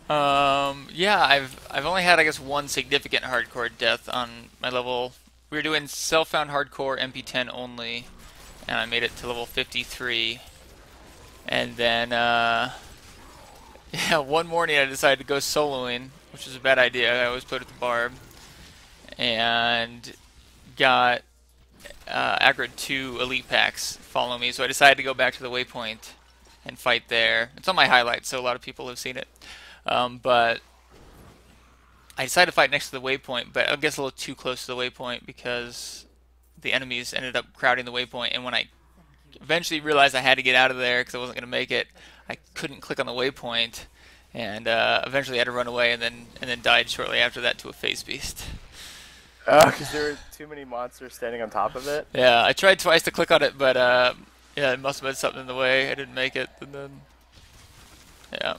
Yeah, I've only had, I guess, one significant hardcore death on my level. We were doing self-found hardcore MP10 only, and I made it to level 53. And then, yeah, one morning I decided to go soloing, which was a bad idea. I always played with the barb, and got aggroed 2 elite packs follow me. So I decided to go back to the waypoint and fight there. It's on my highlights, so a lot of people have seen it. But I decided to fight next to the waypoint, but I guess a little too close to the waypoint because the enemies ended up crowding the waypoint, and when I eventually realized I had to get out of there because I wasn't going to make it. I couldn't click on the waypoint, and eventually had to run away, and then died shortly after that to a phase beast. Because there were too many monsters standing on top of it. Yeah, I tried twice to click on it, but yeah, it must have been something in the way. I didn't make it, and then yeah,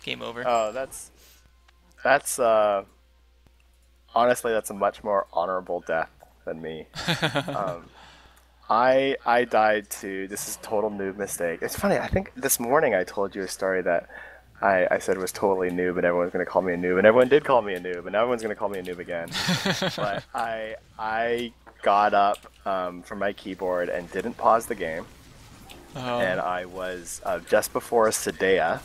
game over. Oh, that's honestly that's a much more honorable death than me. Um, I died to this is total noob mistake. It's funny. I think this morning I told you a story that I said was totally noob, and everyone's going to call me a noob, and everyone did call me a noob, and everyone's going to call me a noob again. But I got up from my keyboard and didn't pause the game, and Oh. I was just before Sadea,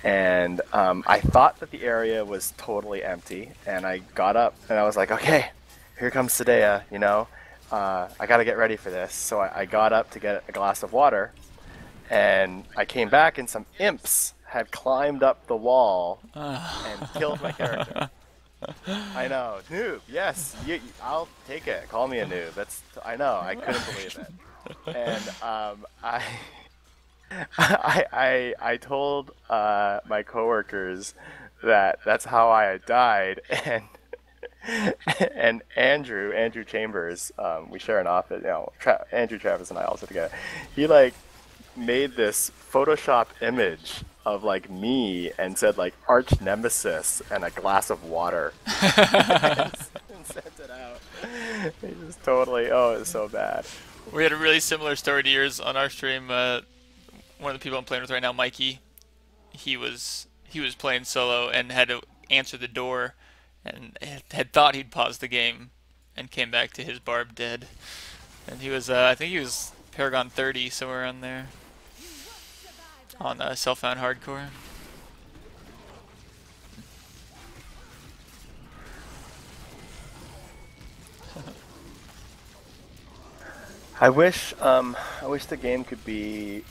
and I thought that the area was totally empty, and I got up and I was like, okay, here comes Sadea, you know, I got to get ready for this. So I got up to get a glass of water, and I came back, and some imps had climbed up the wall and killed my character. I know, noob. Yes, I'll take it. Call me a noob. That's I know. I couldn't believe it, and I told my coworkers that that's how I had died, and Andrew Chambers, we share an office. You know, Andrew Travis and I also together. He like made this Photoshop image of like me and said like arch nemesis and a glass of water and sent it out. He just totally it's so bad. We had a really similar story to yours on our stream. One of the people I'm playing with right now, Mikey, he was playing solo and had to answer the door, and had thought he'd paused the game, and came back to his barb dead. And he was, I think he was Paragon 30 somewhere on there on Self-Found Hardcore. I wish the game could be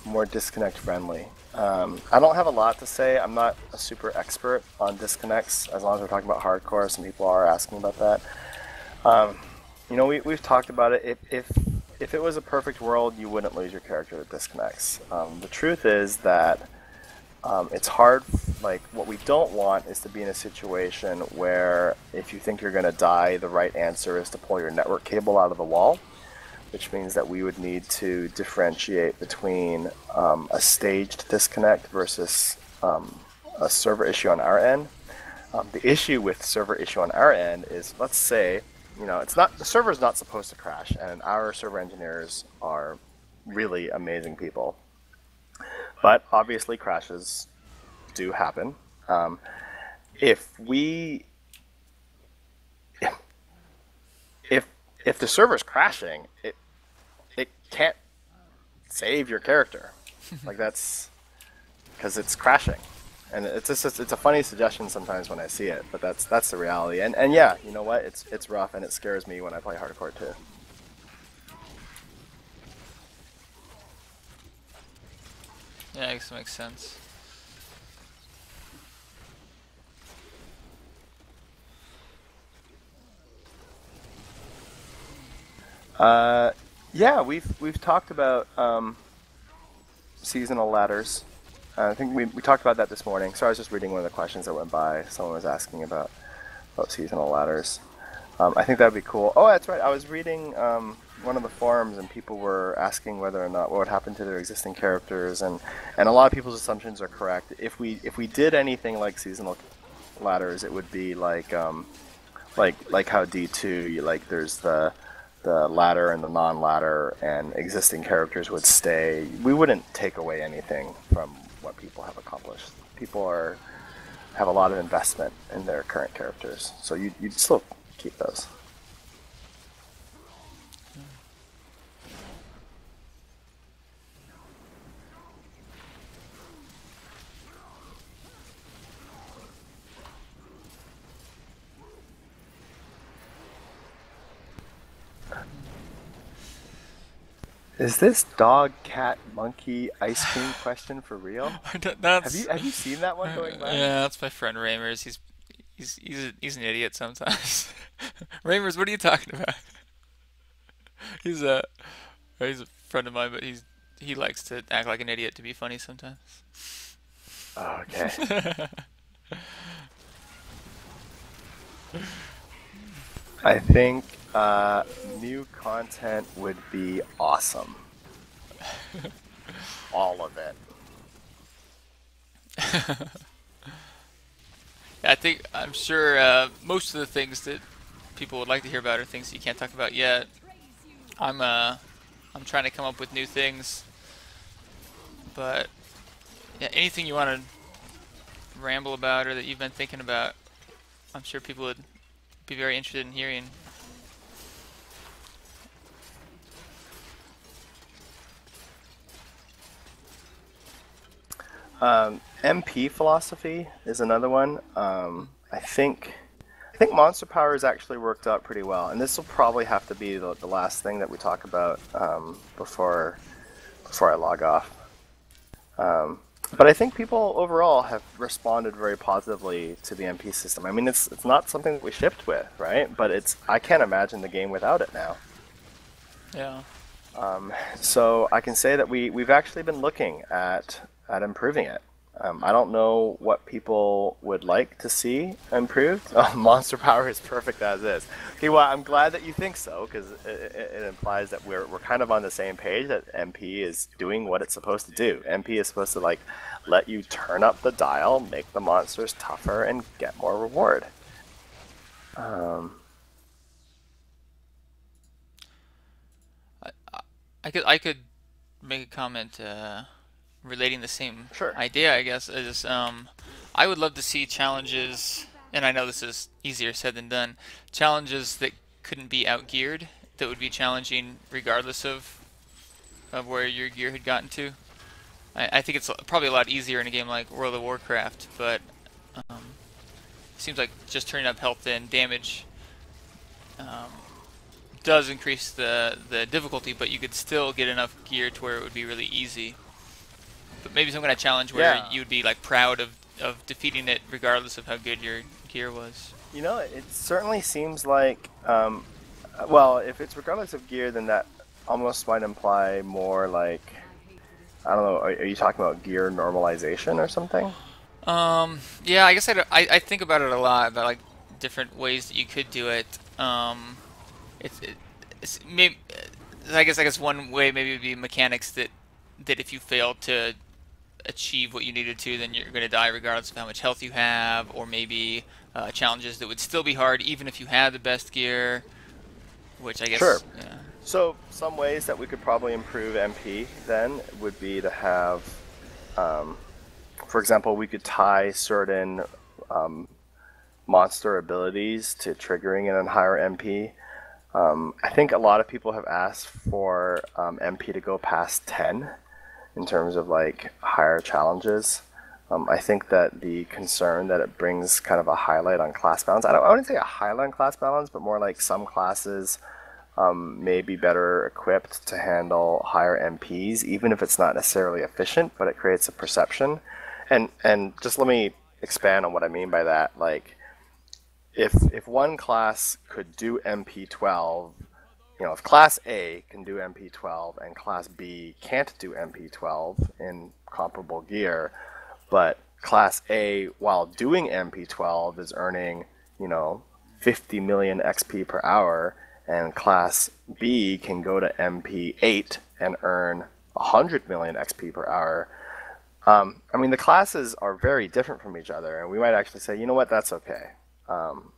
more disconnect friendly. I don't have a lot to say. I'm not a super expert on disconnects. As long as we're talking about hardcore, some people are asking about that. Um, you know, we've talked about it. If it was a perfect world, you wouldn't lose your character to disconnects. The truth is that it's hard. Like what we don't want is to be in a situation where if you think you're going to die, the right answer is to pull your network cable out of the wall, which means that we would need to differentiate between a staged disconnect versus a server issue on our end. The issue with server issue on our end is, let's say, you know, it's not the server is not supposed to crash, and our server engineers are really amazing people. But obviously, crashes do happen. If we if if the server's crashing, it can't save your character. Like that's because it's crashing, and it's a funny suggestion sometimes when I see it, but that's the reality. And yeah, you know what? It's rough, and it scares me when I play hardcore too. Yeah, I guess that makes sense. Uh, yeah, we've talked about seasonal ladders. I think we talked about that this morning. So I was just reading one of the questions that went by. Someone was asking about seasonal ladders. I think that would be cool. Oh, that's right. I was reading one of the forums, and people were asking whether or not what would happen to their existing characters, and a lot of people's assumptions are correct. If we did anything like seasonal ladders, it would be like how D2 you like there's the ladder and the non-ladder, and existing characters would stay. We wouldn't take away anything from what people have accomplished. People have a lot of investment in their current characters, so you'd still keep those. Is this dog, cat, monkey, ice cream question for real? Have That's you have you seen that one going by? yeah, that's my friend Ramers. He's an idiot sometimes. Ramers, what are you talking about? He's a he's a friend of mine, but he likes to act like an idiot to be funny sometimes. Okay. I think new content would be awesome. All of it. I'm sure most of the things that people would like to hear about are things that you can't talk about yet. I'm trying to come up with new things, but yeah, anything you want to ramble about or that you've been thinking about, I'm sure people would be very interested in hearing. MP philosophy is another one. I think monster power has actually worked out pretty well, and this will probably have to be the last thing that we talk about before I log off. But I think people overall have responded very positively to the MP system. I mean, it's not something that we shipped with, right? But it's I can't imagine the game without it now. Yeah. So I can say that we've actually been looking at improving it. I don't know what people would like to see improved. Monster power is perfect as is. Okay, well, I'm glad that you think so because it implies that we're kind of on the same page. That MP is doing what it's supposed to do. MP is supposed to like let you turn up the dial, make the monsters tougher, and get more reward. Um, I could make a comment relating the same sure. idea, I guess. Is I would love to see challenges, and I know this is easier said than done. Challenges that couldn't be outgeared, that would be challenging regardless of where your gear had gotten to. I think it's probably a lot easier in a game like World of Warcraft, but um, it seems like just turning up health and damage um, does increase the difficulty, but you could still get enough gear to where it would be really easy. But maybe some kind of challenge where Yeah. you'd be like proud of defeating it regardless of how good your gear was. You know, it certainly seems like, well, if it's regardless of gear, then that almost might imply more like, I don't know, are you talking about gear normalization or something? Yeah, I guess I think about it a lot about like different ways that you could do it. It's it, it's maybe I guess one way maybe would be mechanics that if you fail to achieve what you needed to, then you're going to die regardless of how much health you have, or maybe challenges that would still be hard even if you had the best gear, which I Sure. guess, yeah. So, some ways that we could probably improve MP then would be to have, um, for example, we could tie certain um, monster abilities to triggering in a higher MP. I think a lot of people have asked for MP to go past 10 in terms of like higher challenges. I think that the concern that it brings kind of a highlight on class balance. I wouldn't say a highlight on class balance, but more like some classes may be better equipped to handle higher MPs, even if it's not necessarily efficient, but it creates a perception. And just let me expand on what I mean by that. Like if one class could do MP12, you know, if Class A can do MP12 and Class B can't do MP12 in comparable gear, but Class A, while doing MP12, is earning, you know, 50 million XP per hour, and Class B can go to MP8 and earn 100 million XP per hour. I mean, the classes are very different from each other, and we might actually say, you know what, that's okay. Um,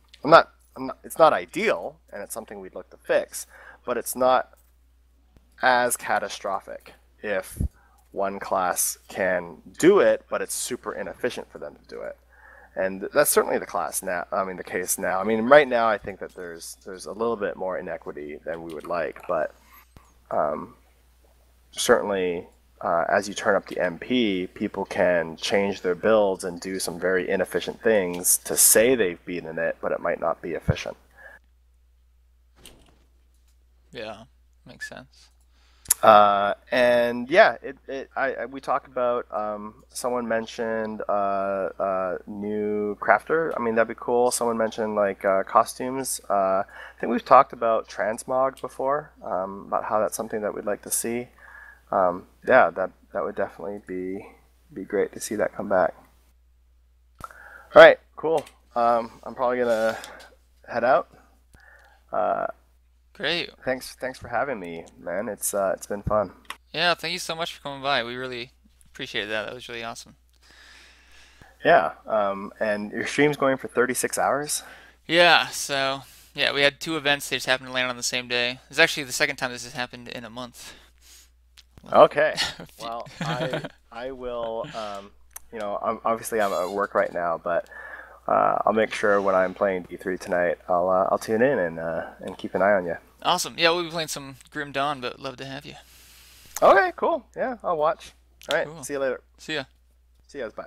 it's not ideal, and it's something we'd look to fix, but it's not as catastrophic if one class can do it, but it's super inefficient for them to do it. And that's certainly the class now. I mean, the case now. I mean, right now, I think that there's a little bit more inequity than we would like, but certainly, as you turn up the MP, people can change their builds and do some very inefficient things to say they've beaten it, but it might not be efficient. Yeah, makes sense. And yeah, we talked about someone mentioned new crafter. I mean, that'd be cool. Someone mentioned like costumes. I think we've talked about transmog before, about how that's something that we'd like to see. Yeah, that would definitely be great to see that come back. All right, cool. I'm probably gonna head out. Uh, Great. thanks for having me, man. It's been fun. Yeah, thank you so much for coming by. We really appreciated that. That was really awesome. Yeah. And your stream's going for 36 hours? Yeah, so yeah, we had two events. They just happened to land on the same day. It's actually the second time this has happened in a month. Okay. Well, I will. Obviously I'm at work right now, but I'll make sure when I'm playing D3 tonight, I'll tune in and keep an eye on you. Awesome. Yeah, we'll be playing some Grim Dawn, but love to have you. Okay. Cool. Yeah, I'll watch. All right. Cool. See you later. See ya. See you guys. Bye.